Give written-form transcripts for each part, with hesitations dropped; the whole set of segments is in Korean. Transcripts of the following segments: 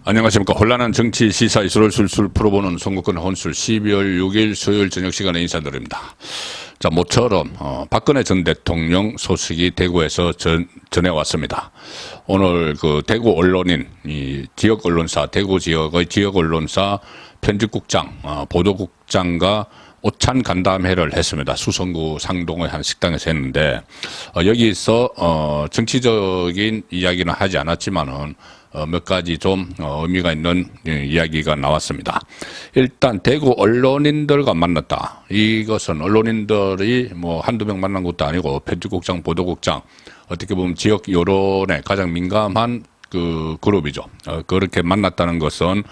안녕하십니까. 혼란한 정치 시사 이슈를 술술 풀어보는 선거권 혼술 12월 6일 수요일 저녁 시간에 인사드립니다. 자, 모처럼 박근혜 전 대통령 소식이 대구에서 전해왔습니다. 오늘 그 대구 언론인, 이 지역 언론사, 대구 지역의 지역 언론사 편집국장, 보도국장과 오찬 간담회를 했습니다. 수성구 상동의 한 식당에서 했는데, 여기서 정치적인 이야기는 하지 않았지만은 몇 가지 좀 의미가 있는 이야기가 나왔습니다. 일단 대구 언론인들과 만났다. 이것은 언론인들이 뭐 한두 명 만난 것도 아니고 편집국장, 보도국장, 어떻게 보면 지역 여론에 가장 민감한 그 그룹이죠. 그렇게 만났다는 것은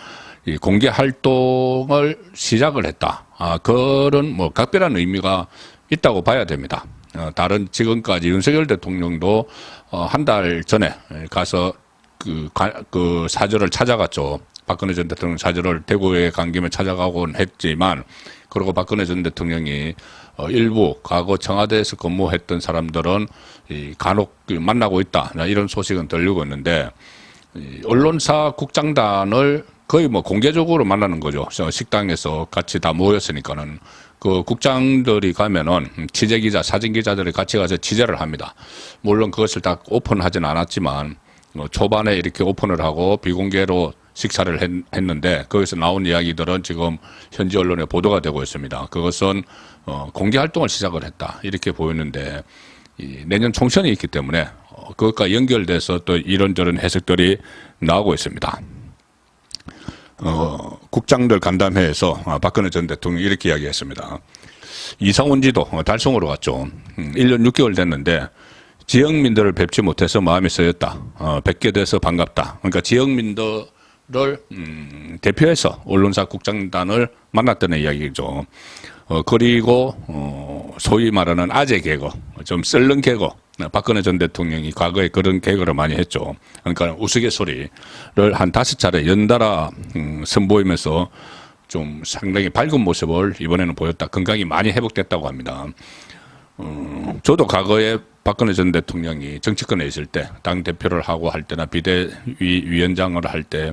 이 공개 활동을 시작을 했다. 그런 뭐 각별한 의미가 있다고 봐야 됩니다. 다른 지금까지 윤석열 대통령도 한 달 전에 가서 그 사저를 찾아갔죠. 박근혜 전 대통령 사저를 대구에 간 김에 찾아가곤 했지만, 그리고 박근혜 전 대통령이 일부 과거 청와대에서 근무했던 사람들은 간혹 만나고 있다, 이런 소식은 들리고 있는데, 언론사 국장단을 거의 뭐 공개적으로 만나는 거죠. 식당에서 같이 다 모였으니까는. 그 국장들이 가면은 취재기자, 사진기자들이 같이 가서 취재를 합니다. 물론 그것을 다 오픈하진 않았지만, 초반에 이렇게 오픈을 하고 비공개로 식사를 했는데, 거기서 나온 이야기들은 지금 현지 언론에 보도가 되고 있습니다. 그것은 공개 활동을 시작을 했다, 이렇게 보이는데, 내년 총선이 있기 때문에 그것과 연결돼서 또 이런저런 해석들이 나오고 있습니다. 국장들 간담회에서 박근혜 전 대통령이 이렇게 이야기했습니다. 이사 온 지도 달성으로 갔죠. 1년 6개월 됐는데 지역민들을 뵙지 못해서 마음이 쓰였다. 뵙게 돼서 반갑다. 그러니까 지역민들을 대표해서 언론사 국장단을 만났다는 이야기죠. 그리고 소위 말하는 아재 개그, 좀 썰렁 개그, 박근혜 전 대통령이 과거에 그런 개그를 많이 했죠. 그러니까 우스갯소리를 한 5차례 연달아 선보이면서 좀 상당히 밝은 모습을 이번에는 보였다. 건강이 많이 회복됐다고 합니다. 저도 과거에 박근혜 전 대통령이 정치권에 있을 때, 당대표를 하고 할 때나 비대위원장을 할 때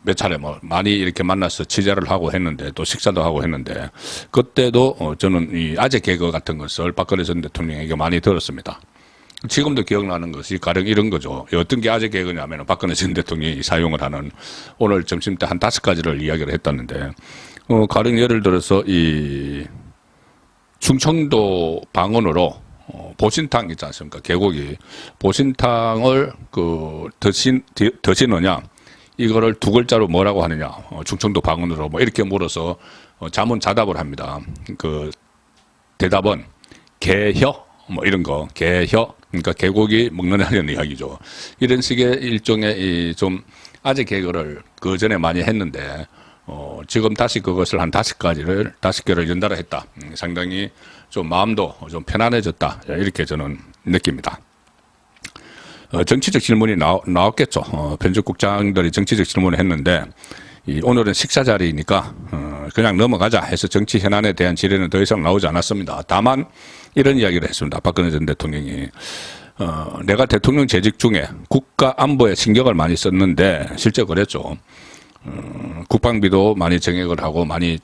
몇 차례 뭐 많이 이렇게 만나서 취재를 하고 했는데, 또 식사도 하고 했는데, 그때도 저는 이 아재 개그 같은 것을 박근혜 전 대통령에게 많이 들었습니다. 지금도 기억나는 것이 가령 이런 거죠. 어떤 게 아재 개그냐면 박근혜 전 대통령이 사용을 하는, 오늘 점심 때 한 5가지를 이야기를 했다는데, 가령 예를 들어서 이 충청도 방언으로 보신탕 있지 않습니까? 계곡이 보신탕을 드시느냐, 이거를 2글자로 뭐라고 하느냐, 충청도 방언으로 뭐 이렇게 물어서 자문자답을 합니다. 그 대답은 개혀, 뭐 이런 거, 개혀, 그러니까 계곡이 먹느냐는 이야기죠. 이런 식의 일종의 이 좀 아재 개그를 그 전에 많이 했는데, 지금 다시 그것을 한 5개를 연달아 했다. 상당히 좀 마음도 좀 편안해졌다, 이렇게 저는 느낍니다. 정치적 질문이 나왔겠죠. 편집국장들이 정치적 질문을 했는데, 오늘은 식사 자리니까 그냥 넘어가자 해서 정치 현안에 대한 질의는 더 이상 나오지 않았습니다. 다만 이런 이야기를 했습니다. 박근혜 전 대통령이 내가 대통령 재직 중에 국가 안보에 신경을 많이 썼는데, 실제 그랬죠. 국방비도 많이 정액을 하고 많이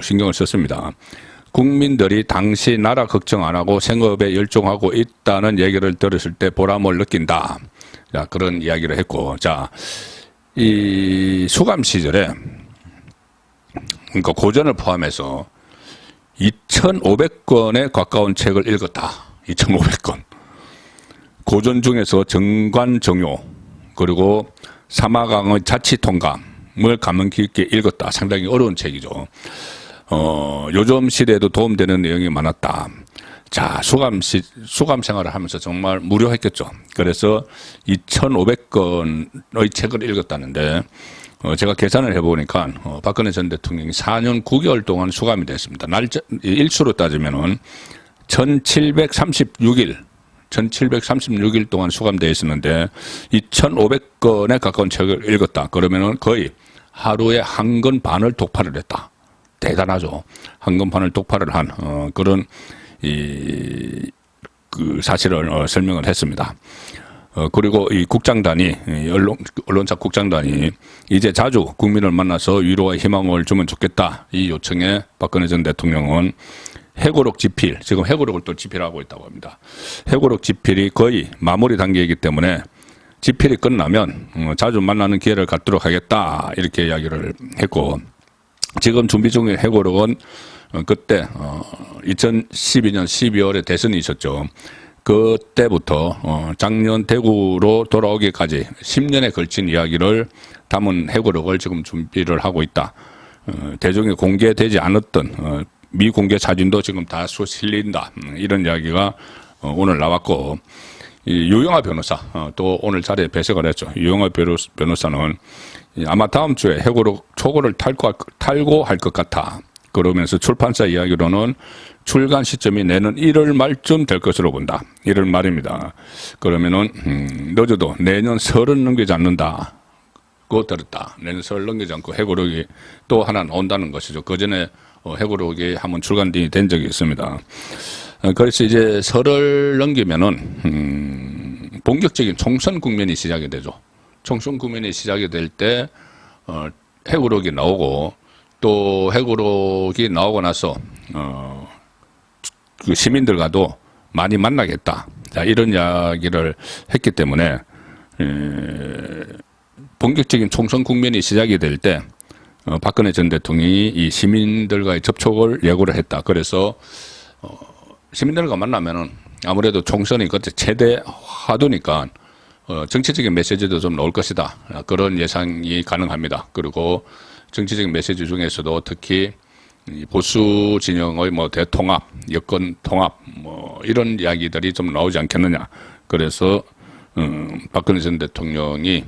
신경을 썼습니다. 국민들이 당시 나라 걱정 안 하고 생업에 열중하고 있다는 얘기를 들었을 때 보람을 느낀다. 자, 그런 이야기를 했고, 자, 이 수감 시절에, 그러니까 고전을 포함해서 2,500권에 가까운 책을 읽었다. 2,500권. 고전 중에서 정관정요, 그리고 사마강의 자치통감을 감명 깊게 읽었다. 상당히 어려운 책이죠. 요즘 시대에도 도움되는 내용이 많았다. 자, 수감 생활을 하면서 정말 무료했겠죠. 그래서 2,500권의 책을 읽었다는데, 제가 계산을 해보니까, 박근혜 전 대통령이 4년 9개월 동안 수감이 됐습니다. 일수로 따지면은 1736일 동안 수감되어 있었는데, 2,500권에 가까운 책을 읽었다. 그러면은 거의 하루에 한 권 반을 독파를 했다. 대단하죠. 한 권 반을 독파를 한 그런 그 사실을 설명을 했습니다. 그리고 이 국장단이, 언론사 국장단이 이제 자주 국민을 만나서 위로와 희망을 주면 좋겠다. 이 요청에 박근혜 전 대통령은 회고록 집필, 지금 회고록을 또 집필하고 있다고 합니다. 회고록 집필이 거의 마무리 단계이기 때문에 집필이 끝나면 자주 만나는 기회를 갖도록 하겠다. 이렇게 이야기를 했고, 지금 준비 중인 회고록은 그때 2012년 12월에 대선이 있었죠. 그때부터 작년 대구로 돌아오기까지 10년에 걸친 이야기를 담은 회고록을 지금 준비를 하고 있다. 대중에 공개되지 않았던 미공개 사진도 지금 다수 실린다. 이런 이야기가 오늘 나왔고, 유영하 변호사 또 오늘 자리에 배석을 했죠. 유영하 변호사는 아마 다음 주에 회고록 초고를 탈고할 것 같아. 그러면서 출판사 이야기로는 출간 시점이 내년 1월 말쯤 될 것으로 본다. 1월 말입니다. 그러면은 늦어도 내년 설은 넘기지 않는다. 고 들었다. 내년 설 넘기지 않고 회고록이 또 하나 나온다는 것이죠. 그 전에 회고록이 한번 출간이 된 적이 있습니다. 그래서 이제 설을 넘기면은 본격적인 총선 국면이 시작이 되죠. 총선 국면이 시작이 될 때 회고록이 나오고, 또 회고록이 나오고 나서 그 시민들과도 많이 만나겠다. 자, 이런 이야기를 했기 때문에 본격적인 총선 국면이 시작이 될 때 박근혜 전 대통령이 이 시민들과의 접촉을 예고를 했다. 그래서 시민들과 만나면은 아무래도 총선이 그때 최대 화두니까 정치적인 메시지도 좀 나올 것이다. 그런 예상이 가능합니다. 그리고 정치적인 메시지 중에서도 특히 보수 진영의 뭐 대통합, 여권 통합, 뭐 이런 이야기들이 좀 나오지 않겠느냐. 그래서 박근혜 전 대통령이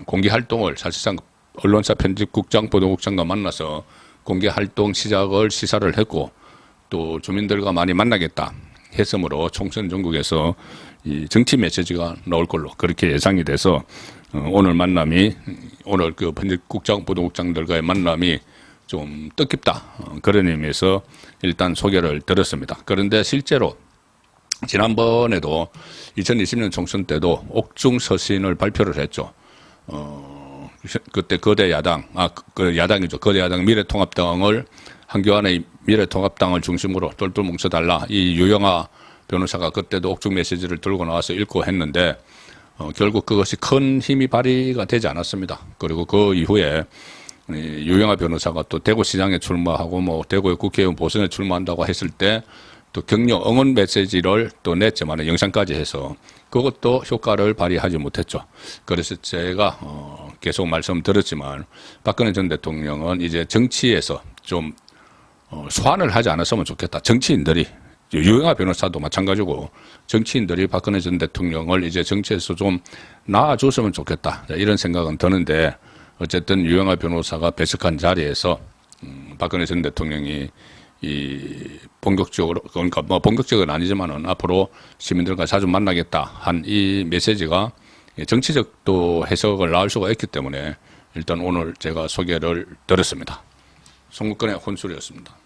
공개 활동을 사실상 언론사 편집국장, 보도국장과 만나서 공개 활동 시사를 했고, 또 주민들과 많이 만나겠다 했으므로 총선 전국에서 이 정치 메시지가 나올 걸로 그렇게 예상이 돼서 오늘 그 편집국장, 보도국장들과의 만남이 좀 뜻깊다. 그런 의미에서 일단 소개를 드렸습니다. 그런데 실제로 지난번에도 2020년 총선 때도 옥중 서신을 발표를 했죠. 그때 거대 야당, 야당이죠. 거대 야당 미래통합당을, 한교안의 미래통합당을 중심으로 똘똘 뭉쳐달라. 이 유영하 변호사가 그때도 옥중 메시지를 들고 나와서 읽고 했는데, 결국 그것이 큰 힘이 발휘가 되지 않았습니다. 그리고 그 이후에 유영하 변호사가 또 대구시장에 출마하고 뭐 대구의 국회의원 보선에 출마한다고 했을 때 또 격려 응원 메시지를 또 냈지만 영상까지 해서 그것도 효과를 발휘하지 못했죠. 그래서 제가 계속 말씀드렸지만 박근혜 전 대통령은 이제 정치에서 좀 소환을 하지 않았으면 좋겠다. 정치인들이, 유영하 변호사도 마찬가지고 정치인들이 박근혜 전 대통령을 이제 정치에서 좀 나아줬으면 좋겠다. 이런 생각은 드는데, 어쨌든 유영하 변호사가 배석한 자리에서 박근혜 전 대통령이 본격적으로, 그러니까 뭐 본격적은 아니지만은 앞으로 시민들과 자주 만나겠다 한 이 메시지가 정치적 또 해석을 낳을 수가 있기 때문에 일단 오늘 제가 소개를 드렸습니다. 송국근의 혼술이었습니다.